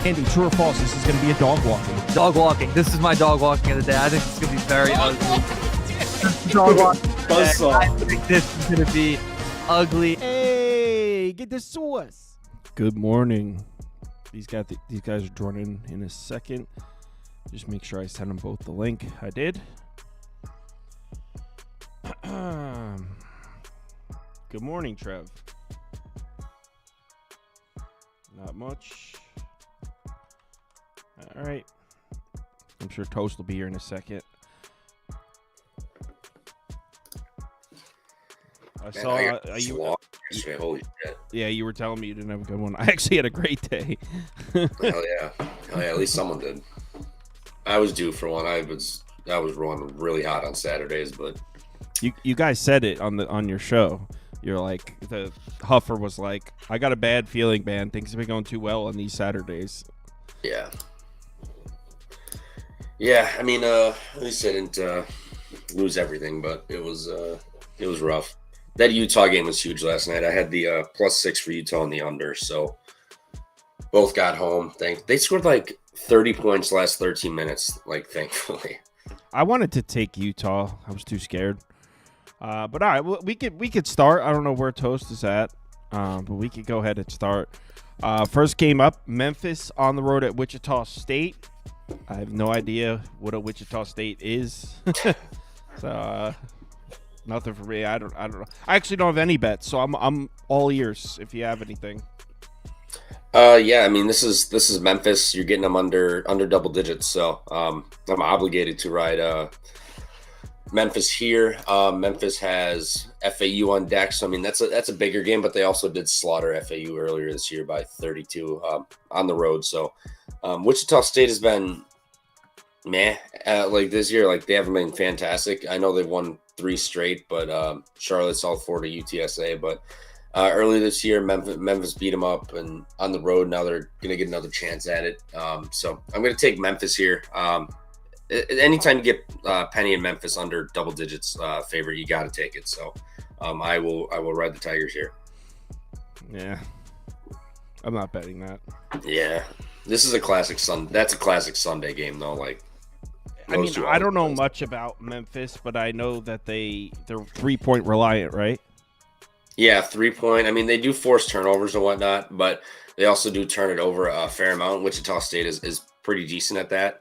Andy, true or false, this is going to be a dog walking. Dog walking. This is my dog walking of the day. I think it's going to be very ugly. Dog walking. I think this is going to be ugly. Hey, get the sauce. Good morning. These guys are joining in a second. Just make sure I send them both the link. I did. Good morning, Trev. Not much. All right. I'm sure Toast will be here in a second. I saw you. Holy shit. Yeah, you were telling me you didn't have a good one. I actually had a great day. Hell yeah. At least someone did. I was due for one. I was rolling really hot on Saturdays, but you guys said it on your show. You're like, the Huffer was like, I got a bad feeling, man. Things have been going too well on these Saturdays. Yeah. Yeah, I mean, at least I didn't lose everything, but it was rough. That Utah game was huge last night. I had the +6 for Utah on the under, so both got home. They scored like 30 points last 13 minutes, like, thankfully. I wanted to take Utah. I was too scared. But all right, well, we could start. I don't know where Toast is at, but we could go ahead and start. First game up, Memphis on the road at Wichita State. I have no idea what a Wichita State is, so nothing for me. I don't know. I actually don't have any bets, so I'm all ears if you have anything. Yeah, I mean, this is Memphis. You're getting them under double digits, so I'm obligated to ride Memphis here. Memphis has FAU on deck, so I mean that's a bigger game, but they also did slaughter FAU earlier this year by 32 on the road. So Wichita State has been meh like this year. Like, they haven't been fantastic. I know they've won 3 straight, but Charlotte, South Florida, UTSA. But earlier this year, Memphis beat them up, and on the road now they're gonna get another chance at it. So I'm gonna take Memphis here. Anytime you get Penny and Memphis under double digits favorite, you got to take it. So I will ride the Tigers here. Yeah, I'm not betting that. Yeah, this is a classic That's a classic Sunday game, though. Like, I mean, I don't know much about Memphis, but I know that they're 3-point reliant, right? Yeah, 3-point. I mean, they do force turnovers and whatnot, but they also do turn it over a fair amount. Wichita State is pretty decent at that.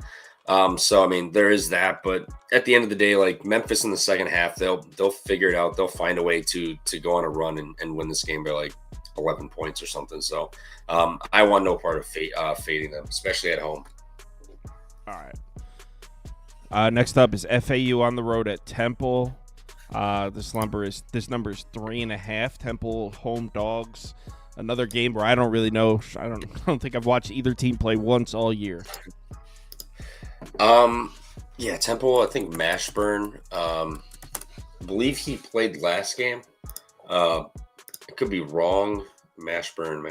So I mean, there is that, but at the end of the day, like, Memphis in the second half, they'll figure it out. They'll find a way to go on a run and win this game by like 11 points or something. So I want no part of fading them, especially at home. All right. Next up is FAU on the road at Temple. This number is 3.5. Temple home dogs. Another game where I don't really know. I don't think I've watched either team play once all year. Yeah, Temple, I think Mashburn, I believe he played last game. I could be wrong. Mashburn.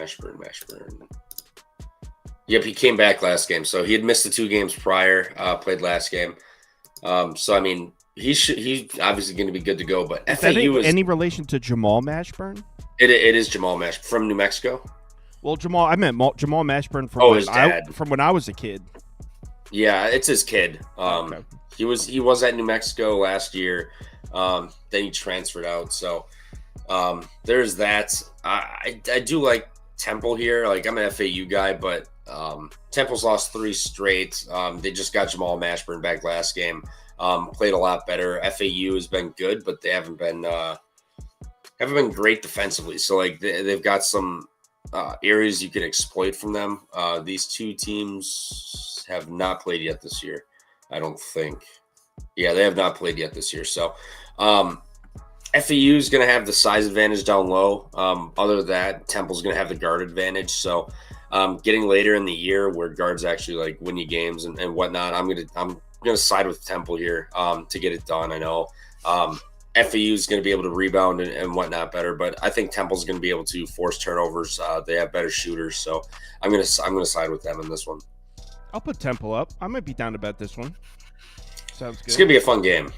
Yep, he came back last game. So he had missed the 2 games prior, played last game. So I mean, he's obviously going to be good to go, but FAU is any relation to Jamal Mashburn? It is Jamal Mashburn from New Mexico. Well, Jamal Mashburn from when I was a kid. Yeah, it's his kid. Okay. He was at New Mexico last year. Then he transferred out. So there's that. I do like Temple here. Like, I'm an FAU guy, but Temple's lost 3 straight. They just got Jamal Mashburn back last game. Played a lot better. FAU has been good, but they haven't been great defensively. So like they've got some areas you can exploit from them. These 2 teams have not played yet this year, I don't think. Yeah, they have not played yet this year. So FAU is going to have the size advantage down low. Other than that, Temple's going to have the guard advantage. So getting later in the year where guards actually like win you games and whatnot, I'm gonna side with Temple here to get it done. I know FAU is going to be able to rebound and whatnot better, but I think Temple's going to be able to force turnovers. They have better shooters, so I'm gonna side with them in this one. I'll put Temple up. I might be down to bet this one. Sounds good. It's gonna be a fun game.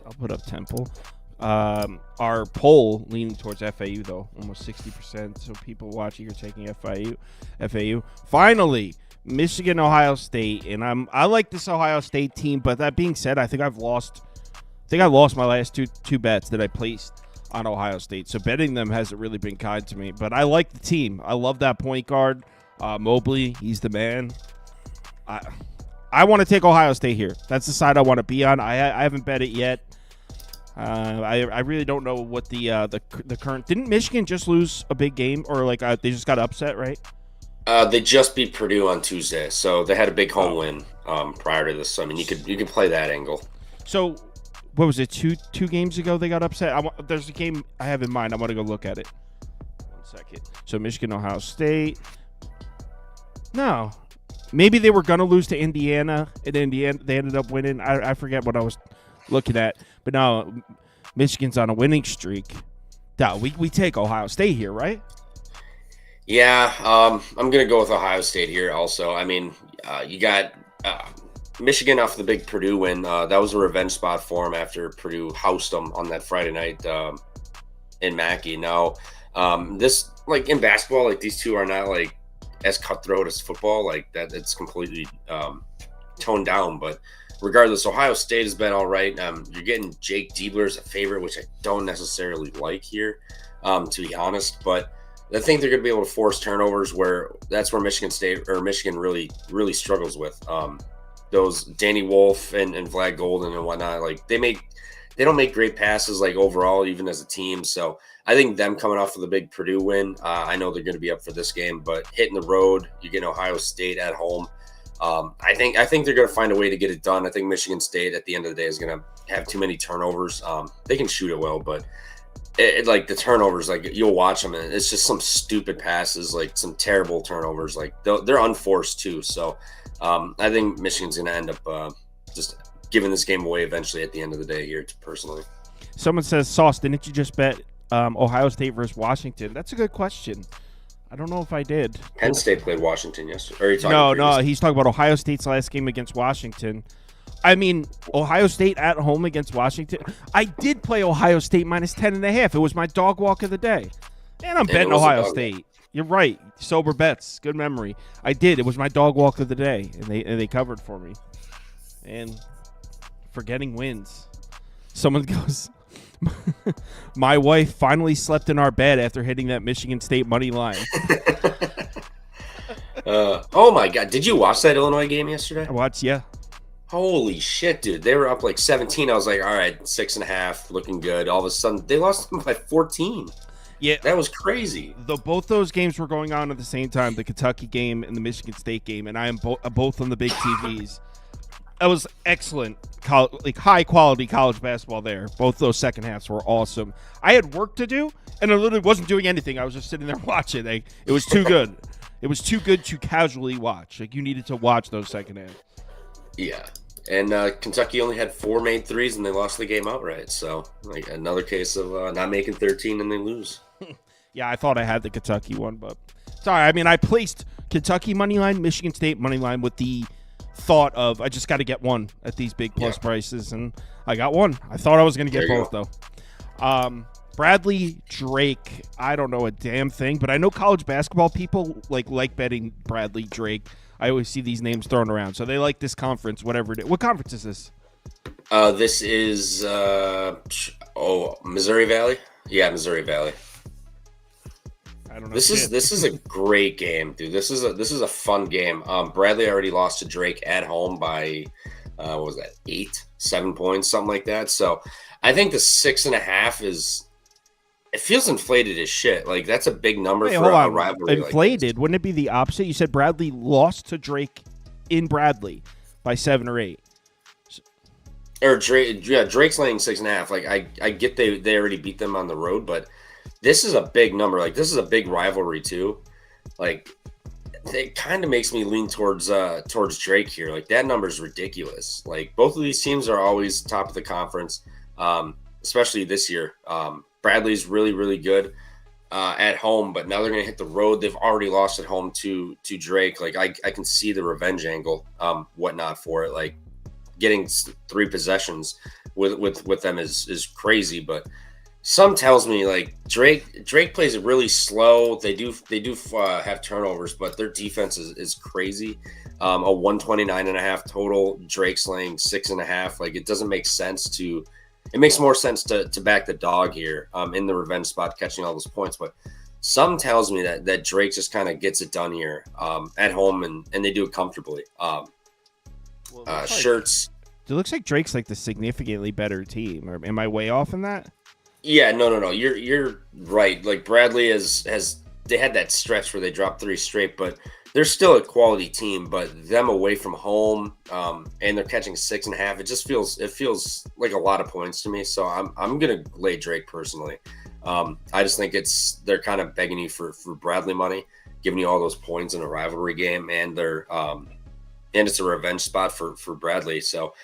I'll put up Temple. Our poll leaning towards FAU though, almost 60%. So people watching are taking FAU. Finally, Michigan, Ohio State, and I like this Ohio State team. But that being said, I think I lost my last two bets that I placed on Ohio State. So betting them hasn't really been kind to me. But I like the team. I love that point guard, Mobley. He's the man. I want to take Ohio State here. That's the side I want to be on. I haven't bet it yet. I really don't know what the current. Didn't Michigan just lose a big game, or they just got upset, right? They just beat Purdue on Tuesday, so they had a big home win prior to this. So, I mean, you could play that angle. So, what was it? Two games ago they got upset. There's a game I have in mind. I want to go look at it. 1 second. So Michigan, Ohio State. No. Maybe they were going to lose to Indiana, and Indiana they ended up winning. I forget what I was looking at. But no, Michigan's on a winning streak. No, we take Ohio State here, right? Yeah, I'm going to go with Ohio State here also. I mean, you got Michigan off the big Purdue win. That was a revenge spot for them after Purdue housed them on that Friday night in Mackey. Now, this, in basketball, these two are not, as cutthroat as football, that it's completely toned down. But regardless, Ohio State has been all right. You're getting Jake Diebler as a favorite, which I don't necessarily like here, to be honest. But I think they're going to be able to force turnovers, that's where Michigan really struggles with. Those Danny Wolf and Vlad Golden and whatnot, they don't make great passes overall, even as a team. So I think them coming off of the big Purdue win, I know they're going to be up for this game, but hitting the road, you get Ohio State at home. I think they're going to find a way to get it done. I think Michigan State at the end of the day is going to have too many turnovers. They can shoot it well, but the turnovers, you'll watch them and it's just some stupid passes, some terrible turnovers. They're unforced too. So I think Michigan's going to end up just giving this game away eventually at the end of the day here, personally. Someone says, Sauce, didn't you just bet Ohio State versus Washington? That's a good question. I don't know if I did. Penn State played Washington yesterday. No, he's talking about Ohio State's last game against Washington. I mean, Ohio State at home against Washington. I did play Ohio State minus 10.5. It was my dog walk of the day. And I'm betting Ohio State. You're right. Sober bets. Good memory. I did. It was my dog walk of the day, and they covered for me. And forgetting wins. Someone goes, my wife finally slept in our bed after hitting that Michigan State money line. Oh, my God. Did you watch that Illinois game yesterday? I watched, yeah. Holy shit, dude. They were up 17. I was like, all right, 6.5, looking good. All of a sudden, they lost them by 14. Yeah. That was crazy. Both those games were going on at the same time, the Kentucky game and the Michigan State game, and I am both on the big TVs. That was excellent, high-quality college basketball there. Both those second halves were awesome. I had work to do, and I literally wasn't doing anything. I was just sitting there watching. It was too good. It was too good to casually watch. You needed to watch those second halves. Yeah. And Kentucky only had 4 made threes, and they lost the game outright. So, another case of not making 13 and they lose. Yeah, I thought I had the Kentucky one, but sorry. I mean, I placed Kentucky money line, Michigan State money line with the thought of I just got to get one at these big plus prices, and I got one. I thought I was going to get both though. Bradley Drake, I don't know a damn thing, but I know college basketball people like betting Bradley Drake. I always see these names thrown around, so they like this conference, whatever it is. What conference is this? This is Missouri Valley. Yeah, Missouri Valley. I don't know. This is a great game, dude. This is a fun game. Bradley already lost to Drake at home by what was that, 7 points, something like that. So I think the 6.5 it feels inflated as shit. That's a big number for a rivalry. Inflated? Wouldn't it be the opposite? You said Bradley lost to Drake in Bradley by 7 or 8. Or Drake, yeah, Drake's laying 6.5. I get they already beat them on the road, but this is a big number. This is a big rivalry too. It kind of makes me lean towards Drake here. That number is ridiculous. Both of these teams are always top of the conference, especially this year. Bradley's really, really good at home, but now they're going to hit the road. They've already lost at home to Drake. I can see the revenge angle, whatnot for it. getting 3 possessions with them is crazy. But some tells me like Drake plays it really slow. They do have turnovers, but their defense is crazy. A 129.5 total. Drake's laying 6.5. Like, it doesn't make sense to. It makes more sense to back the dog here in the revenge spot, catching all those points. But some tells me that Drake just kind of gets it done here at home, and they do it comfortably. Shirts. It looks like Drake's like the significantly better team. Or am I way off in that? Yeah, no. You're right. Like, Bradley has they had that stretch where they dropped 3 straight, but they're still a quality team. But them away from home, and they're catching 6.5. It feels like a lot of points to me. So I'm gonna lay Drake personally. I just think they're kind of begging you for Bradley money, giving you all those points in a rivalry game, and it's a revenge spot for Bradley. So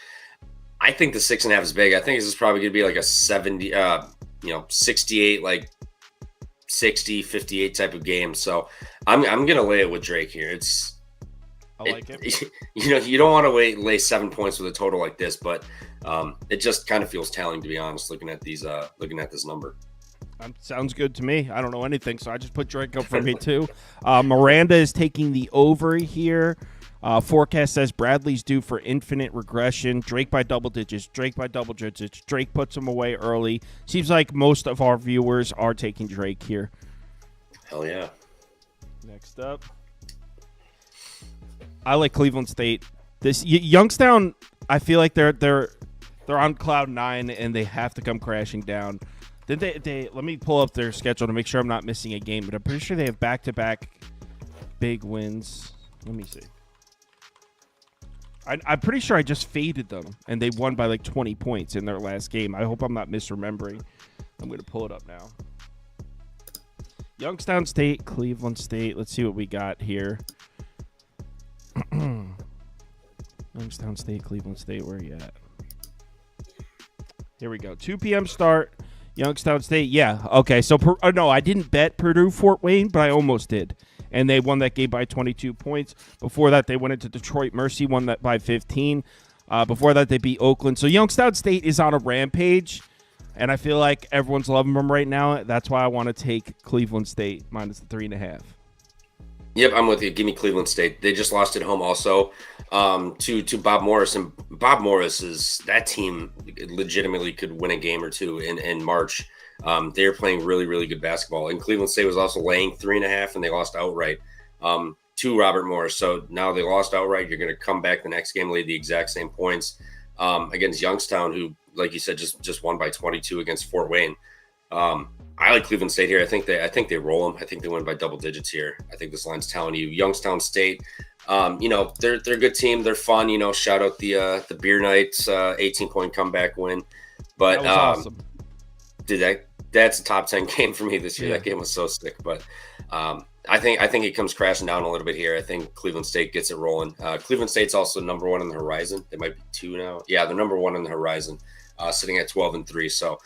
I think the 6.5 is big. I think this is probably going to be like a 70, 68, like 60, 58 type of game. So I'm going to lay it with Drake here. I like it. You don't want to lay 7 points with a total like this, but it just kind of feels telling, to be honest, looking at this number. Sounds good to me. I don't know anything, so I just put Drake up for me too. Miranda is taking the over here. Forecast says Bradley's due for infinite regression. Drake by double digits. Drake puts him away early. Seems like most of our viewers are taking Drake here. Hell yeah. Next up, I like Cleveland State. This Youngstown, I feel like they're on cloud 9 and they have to come crashing down. Then they let me pull up their schedule to make sure I'm not missing a game, but I'm pretty sure they have back-to-back big wins. Let me see. I'm pretty sure I just faded them, and they won by like 20 points in their last game. I hope I'm not misremembering. I'm going to pull it up now. Youngstown State, Cleveland State. Let's see what we got here. Youngstown State, Cleveland State. Where are you at? Here we go. 2 p.m. start. Youngstown State. Yeah. Okay. So, no, I didn't bet Purdue Fort Wayne, but I almost did. And they won that game by 22 points. Before that, they went into Detroit. Mercy won that by 15. Before that, they beat Oakland. So Youngstown State is on a rampage, and I feel like everyone's loving them right now. That's why I want to take Cleveland State minus the 3.5. Yep, I'm with you. Give me Cleveland State. They just lost at home also to Bob Morris. And Bob Morris that team legitimately could win a game or two in March. They're playing really, really good basketball. And Cleveland State was also laying 3.5, and they lost outright to Robert Morris. So now they lost outright. You're going to come back the next game, lay the exact same points against Youngstown, who, like you said, just won by 22 against Fort Wayne. I like Cleveland State here. I think they roll them. I think they win by double digits here. I think this line's telling you Youngstown State. They're a good team. They're fun. Shout out the Beer Knights 18-point comeback win. But that was awesome. That's a top 10 game for me this year. Yeah. That game was so sick. But I think it comes crashing down a little bit here. I think Cleveland State gets it rolling. Cleveland State's also number 1 on the horizon. They might be 2 now. Yeah, they're number 1 on the horizon, sitting at 12-3. So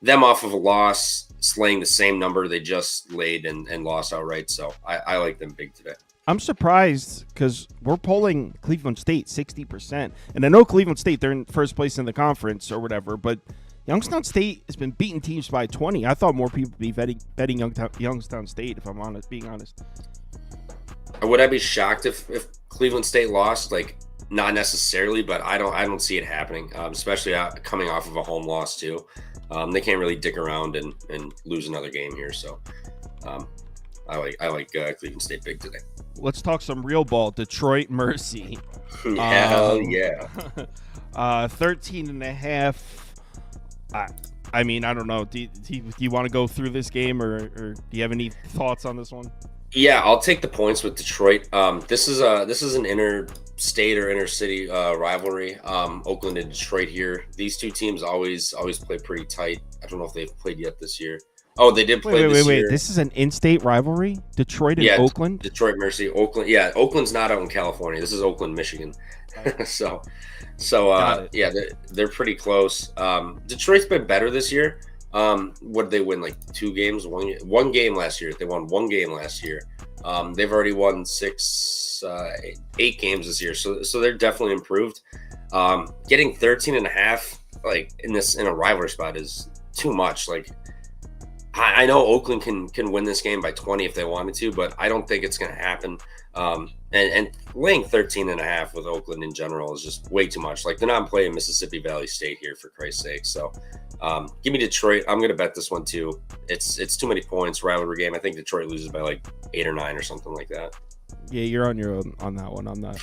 them off of a loss, slaying the same number they just laid and lost outright. So I like them big today. I'm surprised because we're polling Cleveland State 60%. And I know Cleveland State, they're in first place in the conference or whatever, but Youngstown State has been beating teams by 20. I thought more people would be betting Youngstown State, if I'm being honest. Would I be shocked if Cleveland State lost? Like, not necessarily, but I don't see it happening, especially coming off of a home loss too. They can't really dick around and lose another game here. So I like Cleveland State big today. Let's talk some real ball. Detroit Mercy. Hell yeah. 13.5. I mean, I don't know. Do you want to go through this game, or do you have any thoughts on this one? Yeah, I'll take the points with Detroit. This is an interstate or intercity rivalry. Oakland and Detroit here. These two teams always play pretty tight. I don't know if they've played yet this year. Oh, they did play this year. This is an in-state rivalry? Detroit and Oakland? Detroit, Mercy, Oakland. Yeah, Oakland's not out in California. This is Oakland, Michigan. So they're pretty close. Detroit's been better this year. What did they win? Like 2 games? One game last year. They won 1 game last year. They've already won 8 games this year. So they're definitely improved. Getting 13.5 like in a rivalry spot is too much. Like I know Oakland can win this game by 20 if they wanted to, but I don't think it's going to happen. And laying 13.5 with Oakland in general is just way too much. Like they're not playing Mississippi Valley State here, for Christ's sake. So give me Detroit. I'm going to bet this one too. It's too many points, rivalry game. I think Detroit loses by like 8 or 9 or something like that. Yeah, you're on your own on that one. I'm not.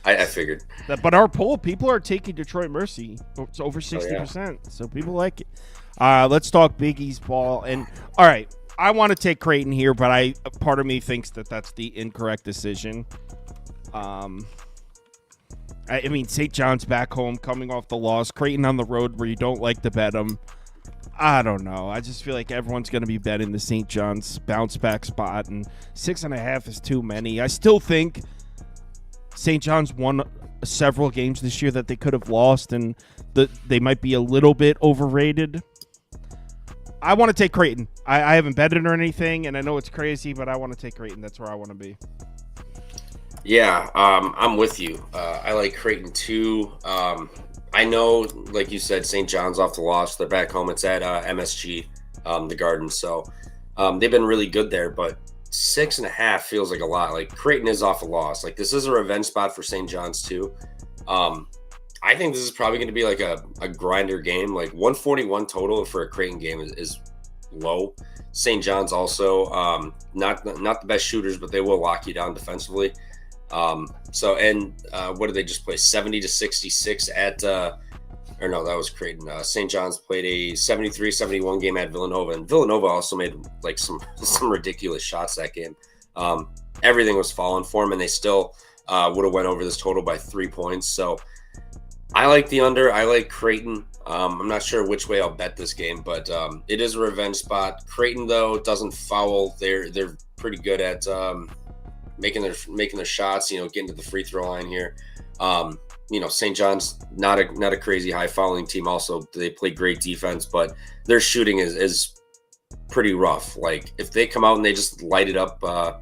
I figured. But our poll, people are taking Detroit Mercy. It's over 60%. So people like it. Let's talk Big East ball. And all right, I want to take Creighton here, but part of me thinks that that's the incorrect decision. I mean, St. John's back home, coming off the loss. Creighton on the road, where you don't like to bet them. I don't know. I just feel like everyone's going to be betting the St. John's bounce back spot, and 6.5 is too many. I still think St. John's won several games this year that they could have lost, and they might be a little bit overrated. I want to take Creighton. I haven't betted or anything, and I know it's crazy, but I want to take Creighton. That's where I want to be. Yeah, I'm with you. I like Creighton too. I know, like you said, St. John's off the loss. They're back home. It's at MSG, the Garden. So they've been really good there, but 6.5 feels like a lot. Like Creighton is off a loss. Like this is a revenge spot for St. John's too. I think this is probably going to be like a grinder game. Like 141 total for a Creighton game is low. St. John's also not the best shooters, but they will lock you down defensively. What did they just play? 70-66 at or no, that was Creighton. St. John's played a 73-71 game at Villanova, and Villanova also made like some ridiculous shots that game. Everything was falling for them, and they still would have went over this total by 3 points. So I like the under. I like Creighton. I'm not sure which way I'll bet this game, but it is a revenge spot. Creighton though doesn't foul. They're pretty good at making their shots, getting to the free throw line here. St. John's not a crazy high fouling team. Also, they play great defense, but their shooting is pretty rough. Like if they come out and they just light it up from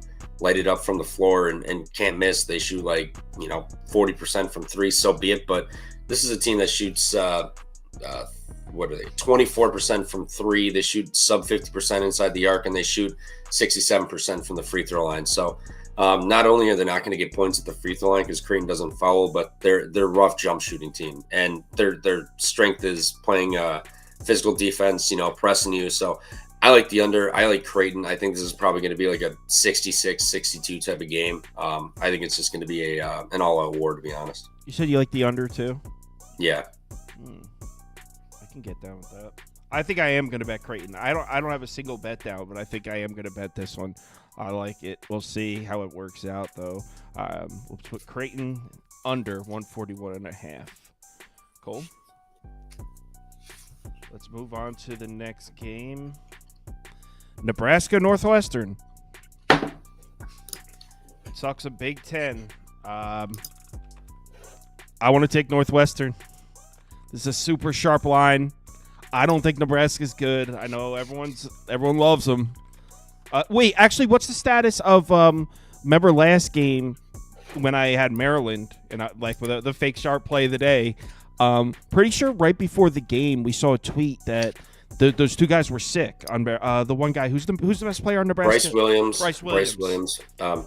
the floor and can't miss, they shoot like 40% from three. So be it. But this is a team that shoots 24% from three. They shoot sub 50% inside the arc, and they shoot 67% from the free throw line. So not only are they not going to get points at the free throw line because Creighton doesn't foul, but they're rough jump shooting team, and their strength is playing physical defense, pressing you. So I like the under. I like Creighton. I think this is probably going to be like a 66-62 type of game. I think it's just going to be an all-out war, to be honest. You said you like the under too? Yeah. I can get down with that. I think I am going to bet Creighton. I don't have a single bet down, but I think I am going to bet this one. I like it. We'll see how it works out, though. We'll put Creighton under 141.5. Cool. Let's move on to the next game. Nebraska, Northwestern. Sucks a Big Ten. I want to take Northwestern. This is a super sharp line. I don't think Nebraska's good. I know everyone loves them. Wait, actually, what's the status of remember last game when I had Maryland and with the fake sharp play of the day? Pretty sure right before the game we saw a tweet that those two guys were sick. On the one guy who's the best player on Nebraska? Bryce Williams.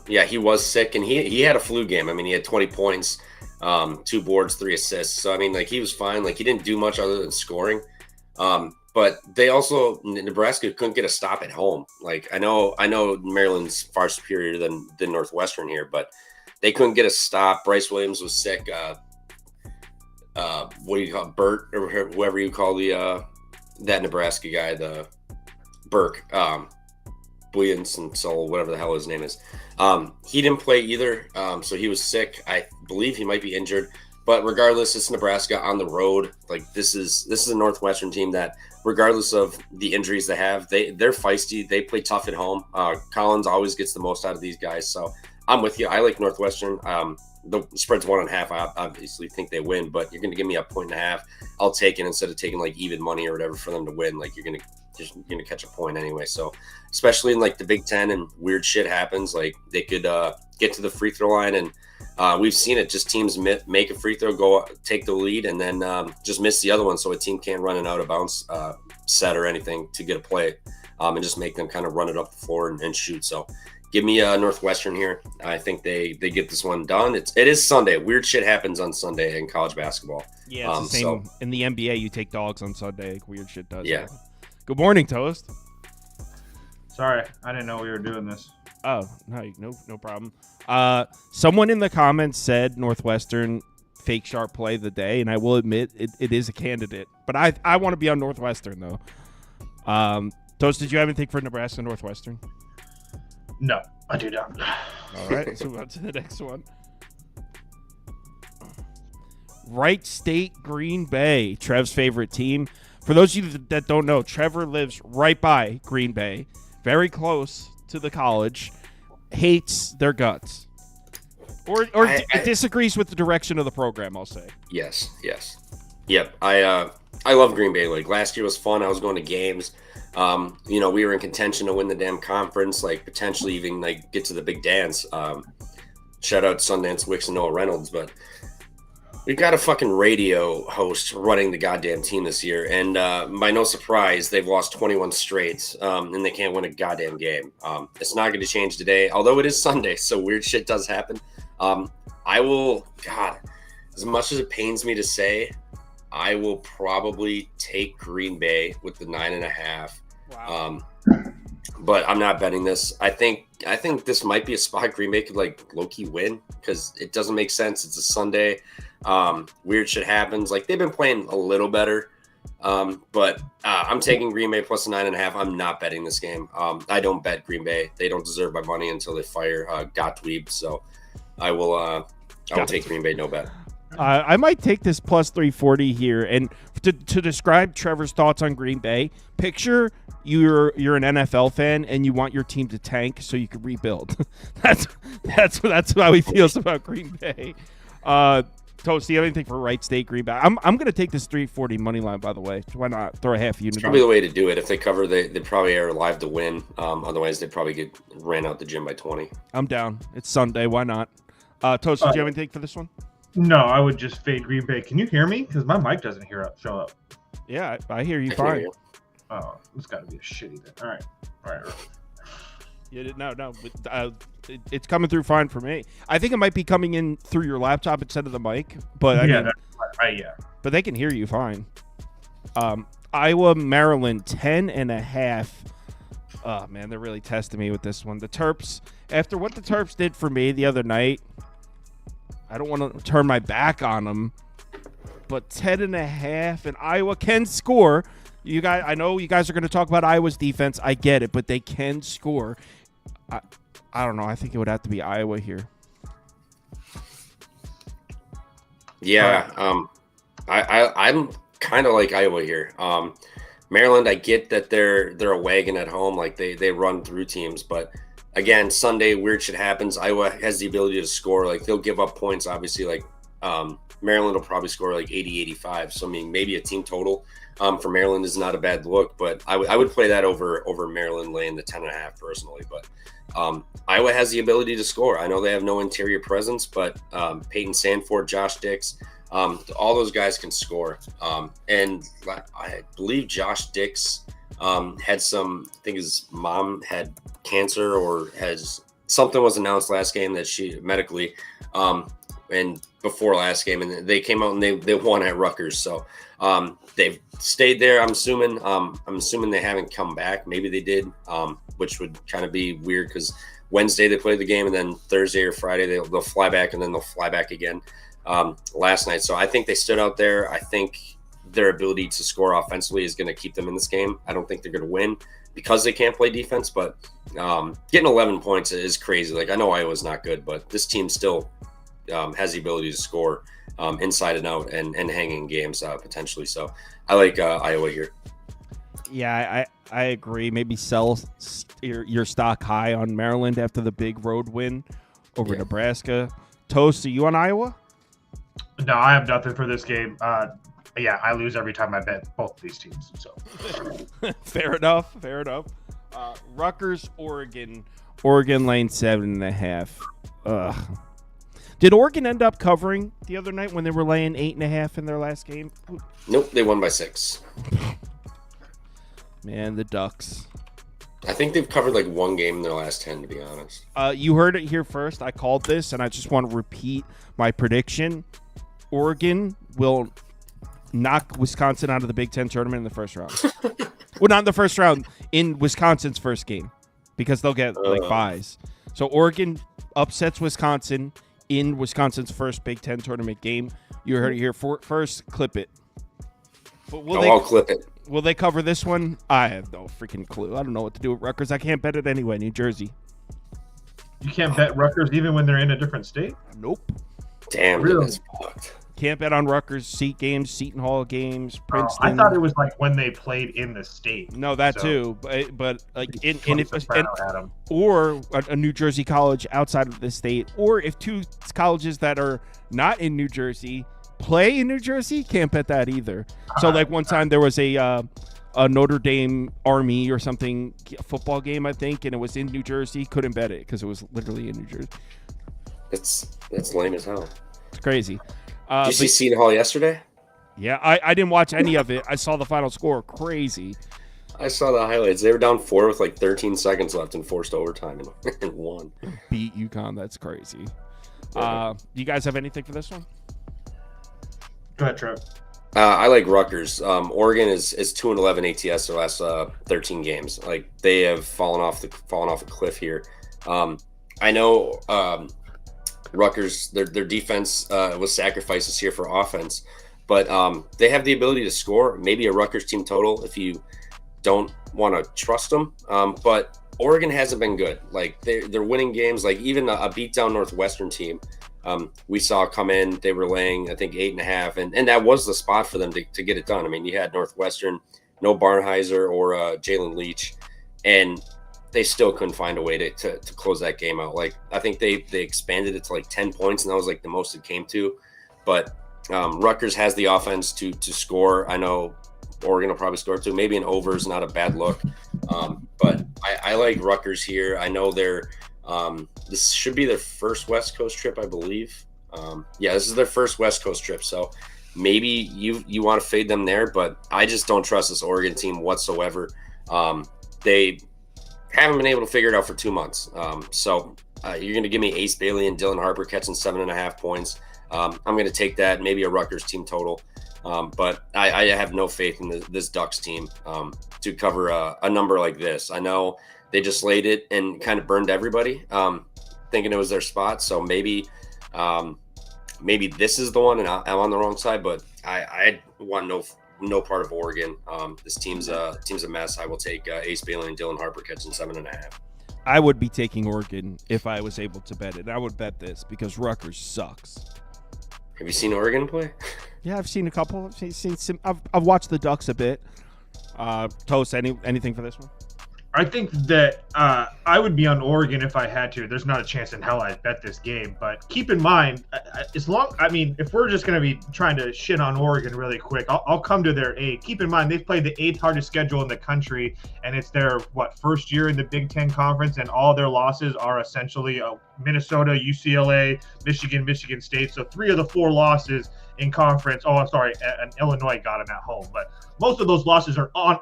Yeah, he was sick, and he had a flu game. I mean, he had 20 points, 2 boards, 3 assists. So I mean, like he was fine. Like he didn't do much other than scoring. But they also Nebraska couldn't get a stop at home. Like I know Maryland's far superior than Northwestern here, but they couldn't get a stop. Bryce Williams was sick. What do you call it? Burt or whoever you call that Nebraska guy, the Burke, Williamson, so whatever the hell his name is. He didn't play either. So he was sick. I believe he might be injured. But regardless, it's Nebraska on the road. Like this is a Northwestern team that, regardless of the injuries they have, they're feisty. They play tough at home. Collins always gets the most out of these guys. So I'm with you. I like Northwestern. The spread's 1.5. I obviously think they win, but you're going to give me a 1.5. I'll take it instead of taking like even money or whatever for them to win. Like you're going to just going to catch a point anyway. So especially in like the Big Ten and weird shit happens, like they could get to the free throw line, and we've seen it. Just teams make a free throw, go take the lead, and then just miss the other one, so a team can't run an out of bounds set or anything to get a play, and just make them kind of run it up the floor and shoot. So give me Northwestern here. I think they get this one done. It is Sunday. Weird shit happens on Sunday in college basketball. Yeah, it's the same in the NBA. You take dogs on Sunday. Like, weird shit does. Yeah. Good morning, Toast. Sorry, I didn't know we were doing this. Oh, no problem. Someone in the comments said Northwestern fake sharp play of the day, and I will admit it is a candidate. But I want to be on Northwestern, though. Toast, did you have anything for Nebraska Northwestern? No, I do not. All right, let's move on to the next one. Wright State, Green Bay, Trev's favorite team. For those of you that don't know, Trevor lives right by Green Bay, very close to the college, hates their guts. Or disagrees with the direction of the program, I'll say. Yes. Yep. I love Green Bay. Like, last year was fun. I was going to games. We were in contention to win the damn conference, like potentially even like get to the big dance. Shout out Sundance Wicks and Noah Reynolds, but we've got a fucking radio host running the goddamn team this year, and by no surprise, they've lost 21 straight, and they can't win a goddamn game. It's not going to change today, although it is Sunday, so weird shit does happen. As much as it pains me to say, I will probably take Green Bay with the 9.5. Wow. But I'm not betting this. I think this might be a spot Green Bay could like low-key win, because it doesn't make sense. It's a Sunday. Weird shit happens. Like, they've been playing a little better. But I'm taking Green Bay plus the 9.5. I'm not betting this game. I don't bet Green Bay. They don't deserve my money until they fire Gottlieb. So I will take Green Bay, no bet. I might take this plus 340 here, and to describe Trevor's thoughts on Green Bay, picture you're an NFL fan and you want your team to tank so you can rebuild. that's how he feels about Green Bay. Toast, do you have anything for Wright State, Green Bay? I'm going to take this 340 money line, by the way. Why not throw a half unit? It's probably the way to do it. If they cover, they probably are live to win. Otherwise, they probably get ran out the gym by 20. I'm down. It's Sunday. Why not? Toast, did you have anything for this one? No, I would just fade Green Bay. Can you hear me? Because my mic doesn't show up. Yeah, I hear you I fine. hear you. Oh, it's got to be a shitty thing. All right. Yeah, no. It's coming through fine for me. I think it might be coming in through your laptop instead of the mic, but yeah. But they can hear you fine. Iowa, Maryland, 10.5. Oh man, they're really testing me with this one. The Terps, after what the Terps did for me the other night, I don't want to turn my back on them, but 10.5, and Iowa can score. You guys, I know you guys are going to talk about Iowa's defense. I get it, but they can score. I don't know. I think it would have to be Iowa here. Yeah, I'm kind of like Iowa here. Maryland, I get that they're a wagon at home, like they run through teams, but again, Sunday, weird shit happens. Iowa has the ability to score. Like, they'll give up points, obviously. Like, Maryland will probably score like 80, 85. So, I mean, maybe a team total for Maryland is not a bad look, but I would play that over Maryland laying the 10.5 personally. But Iowa has the ability to score. I know they have no interior presence, but Peyton Sandford, Josh Dix, all those guys can score. And I believe Josh Dix had I think his mom had cancer, or something was announced last game that she medically, and before last game, and they came out and they won at Rutgers. So they've stayed there. I'm assuming they haven't come back. Maybe they did, which would kind of be weird, because Wednesday they played the game, and then Thursday or Friday they'll fly back, and then they'll fly back again last night. So I think they stood out there. I think their ability to score offensively is going to keep them in this game. I don't think they're going to win because they can't play defense, but getting 11 points is crazy. Like, I know Iowa's not good, but this team still has the ability to score inside and out and hanging games potentially. So I like Iowa here. Yeah, I agree. Maybe sell your stock high on Maryland after the big road win over Nebraska. Toast, are you on Iowa? No, I have nothing for this game. Yeah, I lose every time I bet both of these teams. So Fair enough. Rutgers, Oregon. Oregon laying 7.5. Ugh. Did Oregon end up covering the other night when they were laying 8.5 in their last game? Nope, they won by 6. Man, the Ducks. I think they've covered like one game in their last 10, to be honest. You heard it here first. I called this, and I just want to repeat my prediction. Oregon will knock Wisconsin out of the Big Ten tournament in the first round. Well, not in the first round, in Wisconsin's first game, because they'll get like buys. So Oregon upsets Wisconsin in Wisconsin's first Big Ten tournament game. You heard it here first. Clip it. But I'll clip it. Will they cover this one? I have no freaking clue. I don't know what to do with Rutgers. I can't bet it anyway. New Jersey. you can't bet Rutgers even when they're in a different state? Nope. Damn, Really? that's fucked. Can't bet on Rutgers seat games, Seton Hall games, Oh, Princeton. I thought it was like when they played in the state. No, that So, too. But like in if Soprano had 'em. or a New Jersey college outside of the state, or if two colleges that are not in New Jersey play in New Jersey, can't bet that either. So like one time there was a Notre Dame Army or something football game, I think, and it was in New Jersey. Couldn't bet it because it was literally in New Jersey. That's lame as hell. It's crazy. Did you see Seton Hall yesterday? Yeah, I didn't watch any of it. I saw the final score. Crazy. I saw the highlights. They were down 4 with like 13 seconds left and forced overtime and won. Beat UConn. That's crazy. Yeah. Do you guys have anything for this one? Go ahead, Trev. I like Rutgers. Oregon is 2-11 ATS their last 13 games. Like they have fallen off a cliff here. I know Rutgers their defense was sacrifices here for offense, but they have the ability to score. Maybe a Rutgers team total if you don't want to trust them. But Oregon hasn't been good. Like they're winning games. Like even a beat down Northwestern team. We saw come in, they were laying, I think, 8.5, and that was the spot for them to get it done. I mean, you had Northwestern, no Barnheiser or Jalen Leach, and they still couldn't find a way to close that game out. Like, I think they expanded it to like 10 points, and that was like the most it came to. But Rutgers has the offense to score. I know Oregon will probably score too. Maybe an over is not a bad look. But I like Rutgers here. I know they're this should be their first West Coast trip, I believe. Yeah, this is their first West Coast trip. So maybe you want to fade them there, but I just don't trust this Oregon team whatsoever. They haven't been able to figure it out for 2 months. So you're going to give me Ace Bailey and Dylan Harper catching 7.5 points. I'm going to take that, maybe a Rutgers team total. But I have no faith in this Ducks team to cover a number like this. I know they just laid it and kind of burned everybody, thinking it was their spot. So maybe this is the one, and I'm on the wrong side. But I want no part of Oregon. This team's a mess. I will take Ace Bailey and Dylan Harper catching 7.5. I would be taking Oregon if I was able to bet it. I would bet this because Rutgers sucks. Have you seen Oregon play? Yeah, I've seen a couple. I've seen some. I've watched the Ducks a bit. Toast, anything for this one? I think that I would be on Oregon if I had to. There's not a chance in hell I'd bet this game. But keep in mind, if we're just going to be trying to shit on Oregon really quick, I'll come to their aid. Keep in mind, they've played the 8th hardest schedule in the country, and it's their, first year in the Big Ten Conference, and all their losses are essentially Minnesota, UCLA, Michigan State. So 3 of the 4 losses in conference. Oh, I'm sorry, and Illinois got them at home. But most of those losses are on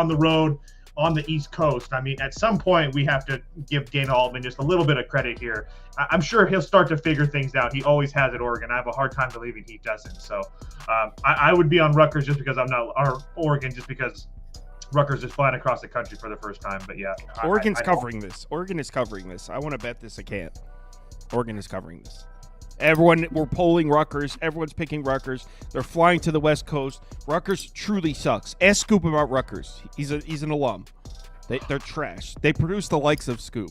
the road on the East Coast. I mean, at some point we have to give Dana Altman just a little bit of credit here. I'm sure he'll start to figure things out. He always has at Oregon. I have a hard time believing he doesn't. So I would be on Rutgers just because Oregon just because Rutgers is flying across the country for the first time. But yeah, Oregon's covering this. Oregon is covering this. I want to bet this. I can't. Oregon is covering this. We're polling Rutgers. Everyone's picking Rutgers. They're flying to the West Coast. Rutgers truly sucks. Ask Scoop about Rutgers. He's an alum. They're trash. They produce the likes of Scoop.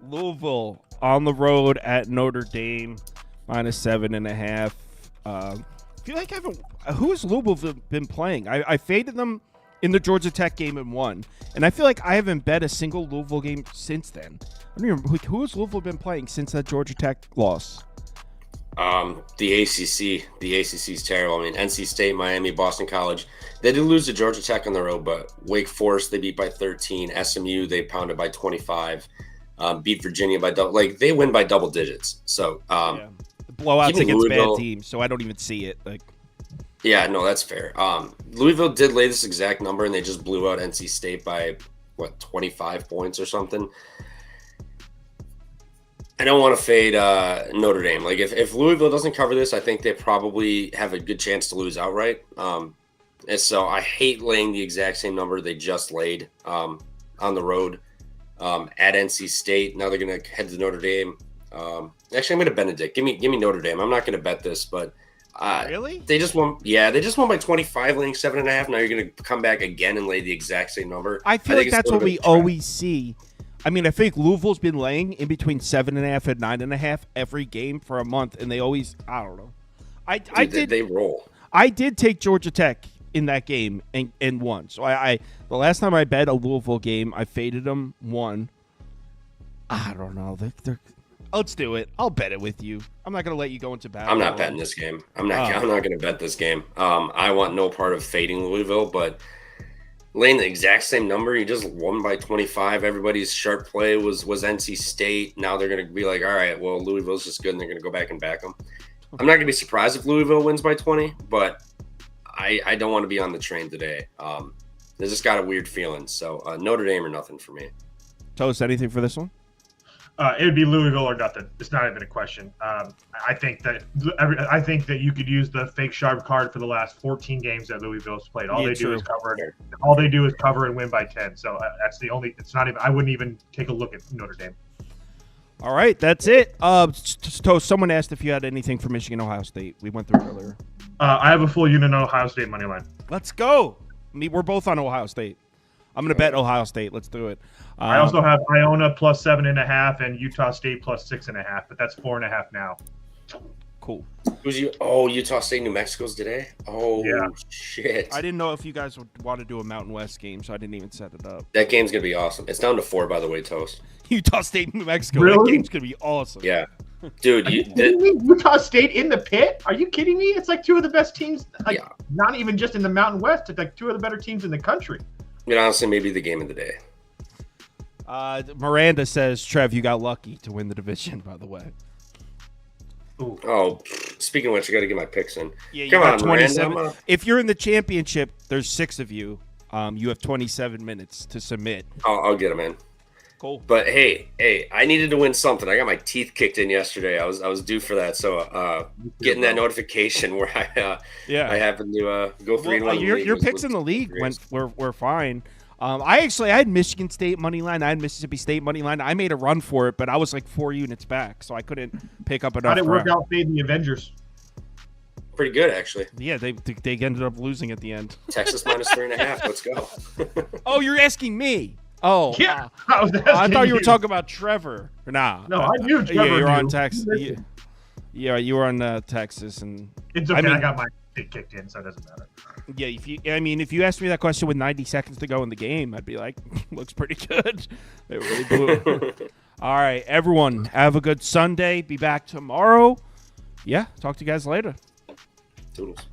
Louisville on the road at Notre Dame, -7.5. I feel like who has Louisville been playing? I faded them in the Georgia Tech game and won. And I feel like I haven't bet a single Louisville game since then. I don't even who has Louisville been playing since that Georgia Tech loss? The ACC. The ACC is terrible. I mean, NC State, Miami, Boston College. They did lose to Georgia Tech on the road, but Wake Forest they beat by 13. SMU they pounded by 25. Beat Virginia by double. Like they win by double digits. So blowouts even against Louisville, bad teams, so I don't even see it. Like, yeah, no, that's fair. Louisville did lay this exact number, and they just blew out NC State by 25 points or something. I don't want to fade Notre Dame. Like if Louisville doesn't cover this, I think they probably have a good chance to lose outright. And so I hate laying the exact same number they just laid on the road at NC State. Now they're going to head to Notre Dame. Actually, I'm going to Benedict. Give me Notre Dame. I'm not going to bet this, but really? They just won. Yeah, they just won by 25, laying 7.5. Now you're going to come back again and lay the exact same number. I feel like that's what we always see. I mean, I think Louisville's been laying in between 7.5 and 9.5 every game for a month, and they always, I don't know. They roll. I did take Georgia Tech in that game and won. So I the last time I bet a Louisville game, I faded them, won. I don't know. Let's do it. I'll bet it with you. I'm not going to let you go into battle. I'm not betting this game. I'm not going to bet this game. I want no part of fading Louisville, but laying the exact same number, you just won by 25. Everybody's sharp play was NC State. Now they're going to be like, all right, well, Louisville's just good, and they're going to go back and back them. I'm not going to be surprised if Louisville wins by 20, but I don't want to be on the train today. They just got a weird feeling. So Notre Dame or nothing for me. Toast, anything for this one? It would be Louisville or nothing. It's not even a question. I think that you could use the fake sharp card for the last 14 games that Louisville's played. All they do is cover and win by 10. So that's the only. It's not even. I wouldn't even take a look at Notre Dame. All right, that's it. Toast, someone asked if you had anything for Michigan, Ohio State. We went through it earlier. I have a full unit on Ohio State money line. Let's go. We're both on Ohio State. I'm going to bet Ohio State. Let's do it. I also have Iona plus 7.5 and Utah State plus 6.5, but that's 4.5 now. Cool. Utah State, New Mexico's today? Oh, yeah. Shit. I didn't know if you guys would want to do a Mountain West game, so I didn't even set it up. That game's going to be awesome. It's down to 4, by the way, Toast. Utah State, New Mexico. Really? That game's going to be awesome. Yeah. Dude, Utah State in the pit? Are you kidding me? It's like two of the best teams. Not even just in the Mountain West. It's like two of the better teams in the country. Honestly, maybe the game of the day. Miranda says, Trev, you got lucky to win the division, by the way. Ooh. Oh, speaking of which, I got to get my picks in. Yeah, you Come got on, 27. Miranda. If you're in the championship, there's 6 of you. You have 27 minutes to submit. I'll get them in. Cool. But hey, I needed to win something. I got my teeth kicked in yesterday. I was due for that. So getting that notification where I happened to go 3-1. Your picks in the league were fine. I had Michigan State money line. I had Mississippi State money line. I made a run for it, but I was like 4 units back, so I couldn't pick up enough. How did it work out fading the Avengers? Pretty good, actually. Yeah, they ended up losing at the end. Texas minus 3.5. Let's go. Oh, you're asking me. Oh, yeah. I thought you were talking about Trevor. Nah. No, I knew Trevor. Yeah, you're on Texas. Yeah, you were on Texas, and it's okay. I got my shit kicked in, so it doesn't matter. Yeah, if you asked me that question with 90 seconds to go in the game, I'd be like, looks pretty good. It really blew. All right, everyone, have a good Sunday. Be back tomorrow. Yeah, talk to you guys later. Toodles.